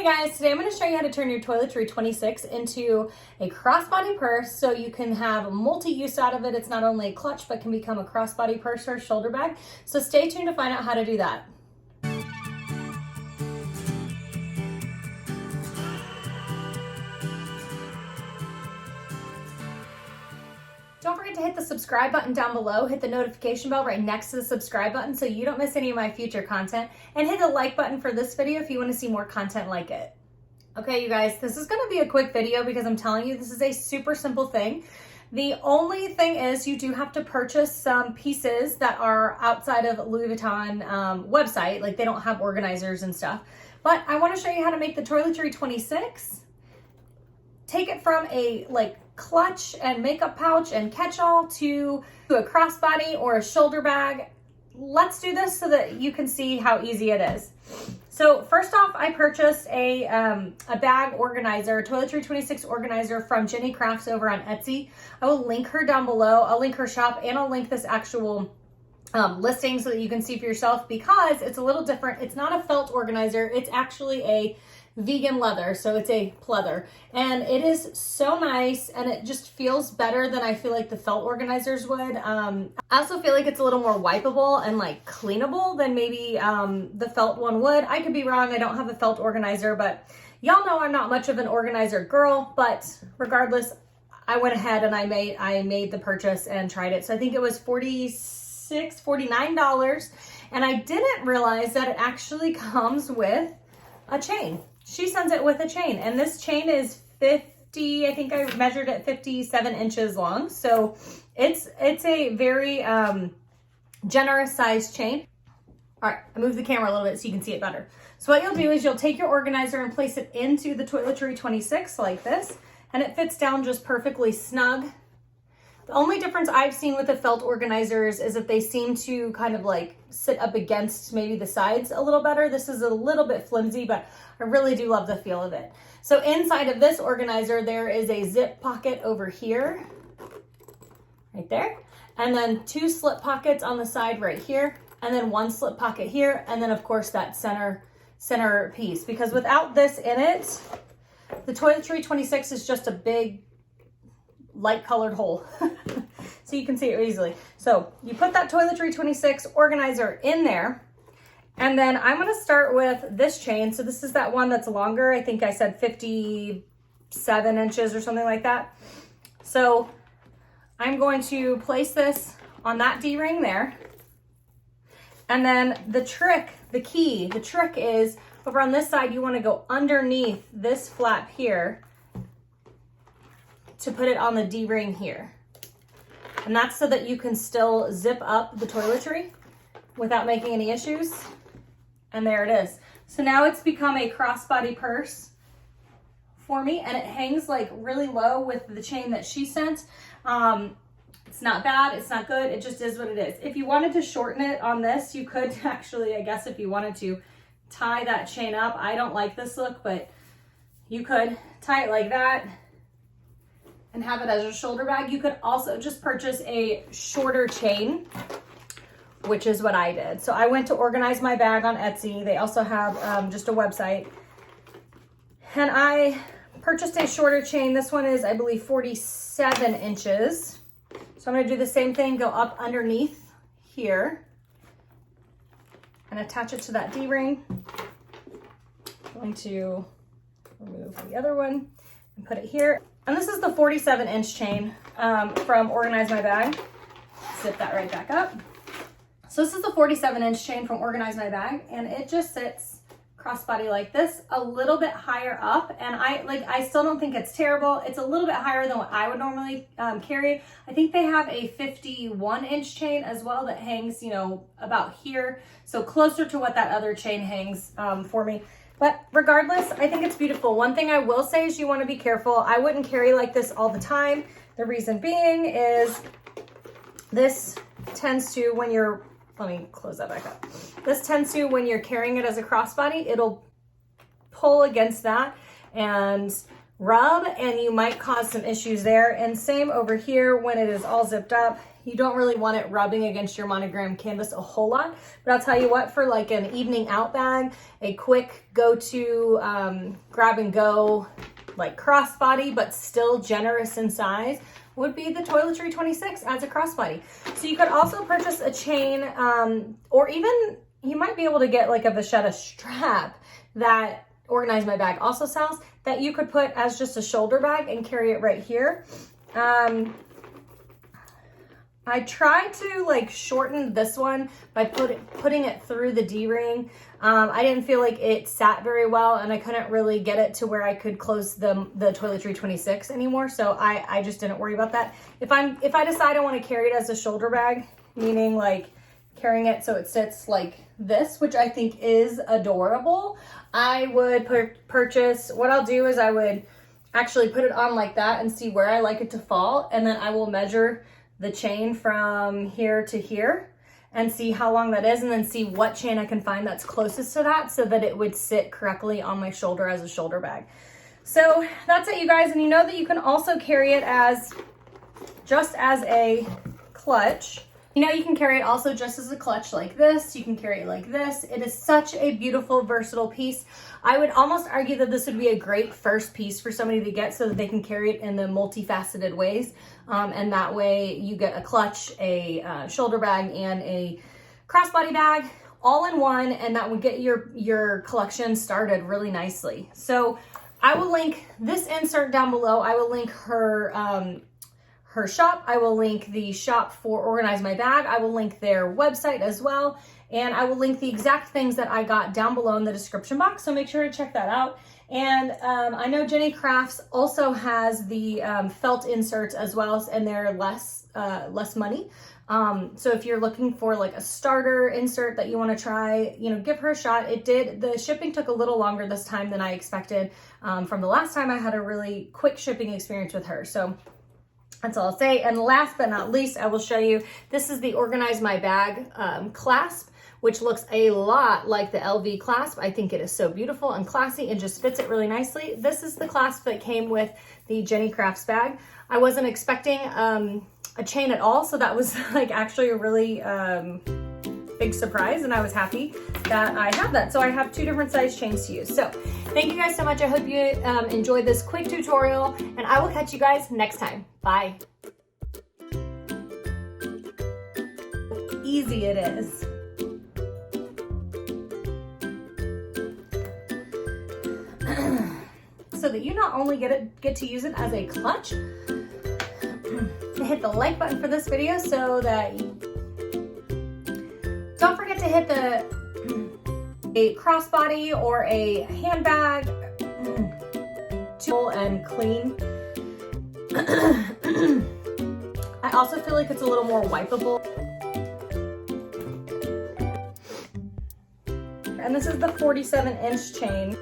guys, today I'm going to show you how to turn your Toiletry 26 into a crossbody purse so you can have multi-use out of it. It's not only a clutch but can become a crossbody purse or a shoulder bag. So stay tuned to find out how to do that. Don't forget to hit the subscribe button down below, hit the notification bell right next to the subscribe button so you don't miss any of my future content, and hit the like button for this video if you want to see more content like it. Okay, you guys, this is going to be a quick video because I'm telling you this is a super simple thing. The only thing is you do have to purchase some pieces that are outside of Louis Vuitton website, like they don't have organizers and stuff. But I want to show you how to make the Toiletry 26. Take it from a clutch and makeup pouch and catch-all to a crossbody or a shoulder bag. Let's do this so that you can see how easy it is. So first off, I purchased a bag organizer, Toiletry 26 organizer from Jenny Crafts over on Etsy. I will link her down below. I'll link her shop and I'll link this actual listing so that you can see for yourself because it's a little different. It's not a felt organizer. It's actually a vegan leather, so it's a pleather, and it is so nice and it just feels better than I feel like the felt organizers would. I also feel like it's a little more wipeable and cleanable than maybe the felt one would. I could be wrong, I don't have a felt organizer, but y'all know I'm not much of an organizer girl, but regardless, I went ahead and I made the purchase and tried it. So I think it was $49, and I didn't realize that it actually comes with a chain. She sends it with a chain, and this chain is 50, I think I measured it 57 inches long. So it's a very generous sized chain. All right, I moved the camera a little bit so you can see it better. So what you'll do is you'll take your organizer and place it into the Toiletry 26 like this, and it fits down just perfectly snug. The only difference I've seen with the felt organizers is that they seem to kind of sit up against maybe the sides a little better. This is a little bit flimsy, but I really do love the feel of it. So inside of this organizer, there is a zip pocket over here, right there. And then 2 slip pockets on the side right here. And then 1 slip pocket here. And then of course that center piece, because without this in it, the Toiletry 26 is just a big light colored hole. So you can see it easily. So you put that Toiletry 26 organizer in there, and then I'm going to start with this chain. So this is that one that's longer. I think I said 57 inches or something like that. So I'm going to place this on that D-ring there. And then the trick is over on this side, you want to go underneath this flap here to put it on the D-ring here. And that's so that you can still zip up the toiletry without making any issues. And there it is. So now it's become a crossbody purse for me, and it hangs really low with the chain that she sent. It's not bad, it's not good, it just is what it is. If you wanted to shorten it on this, you could actually, I guess if you wanted to, tie that chain up. I don't like this look, but you could tie it like that and have it as a shoulder bag. You could also just purchase a shorter chain, which is what I did. So I went to Organize My Bag on Etsy. They also have just a website. And I purchased a shorter chain. This one is, I believe, 47 inches. So I'm gonna do the same thing, go up underneath here and attach it to that D-ring. I'm going to remove the other one and put it here. And this is the 47-inch chain from Organize My Bag. Zip that right back up. So this is the 47-inch chain from Organize My Bag, and it just sits crossbody like this, a little bit higher up. And I still don't think it's terrible. It's a little bit higher than what I would normally carry. I think they have a 51-inch chain as well that hangs, about here. So closer to what that other chain hangs for me. But regardless, I think it's beautiful. One thing I will say is you want to be careful. I wouldn't carry like this all the time. The reason being is this tends to, when you're, let me close that back up. This tends to, when you're carrying it as a crossbody, it'll pull against that and rub and you might cause some issues there. And same over here when it is all zipped up. You don't really want it rubbing against your monogram canvas a whole lot, but I'll tell you what, for like an evening out bag, a quick go-to grab and go, like crossbody, but still generous in size, would be the Toiletry 26 as a crossbody. So you could also purchase a chain, or even you might be able to get like a vachetta strap that Organize My Bag also sells, that you could put as just a shoulder bag and carry it right here. I tried to like shorten this one by putting it through the D-ring. I didn't feel like it sat very well, and I couldn't really get it to where I could close the Toiletry 26 anymore. So I just didn't worry about that. If I decide I want to carry it as a shoulder bag, meaning like carrying it so it sits like this, which I think is adorable, I would purchase, what I'll do is I would actually put it on like that and see where I like it to fall. And then I will measure the chain from here to here and see how long that is, and then see what chain I can find that's closest to that so that it would sit correctly on my shoulder as a shoulder bag. So that's it, you guys. And you know that you can also carry it as just as a clutch. You know, you can carry it also just as a clutch like this. You can carry it like this. It is such a beautiful, versatile piece. I would almost argue that this would be a great first piece for somebody to get so that they can carry it in the multifaceted ways. And that way you get a clutch, a shoulder bag, and a crossbody bag all in one, and that would get your collection started really nicely. So I will link this insert down below. I will link her shop. I will link the shop for Organize My Bag. I will link their website as well. And I will link the exact things that I got down below in the description box. So make sure to check that out. And I know Jenny Crafts also has the felt inserts as well, and they're less money. So if you're looking for like a starter insert that you want to try, you know, give her a shot. The shipping took a little longer this time than I expected. From the last time I had a really quick shipping experience with her. So that's all I'll say. And last but not least, I will show you, this is the Organize My Bag clasp, which looks a lot like the LV clasp. I think it is so beautiful and classy and just fits it really nicely. This is the clasp that came with the Jenny Crafts bag. I wasn't expecting a chain at all, so that was like actually a really big surprise, and I was happy that I have that. So I have 2 different size chains to use. So thank you guys so much. I hope you enjoyed this quick tutorial, and I will catch you guys next time. Bye. Easy it is. So that you not only get to use it as a clutch, hit the like button for this video so that don't forget to hit a crossbody or a handbag tool and clean. I also feel like it's a little more wipeable. And this is the 47-inch chain.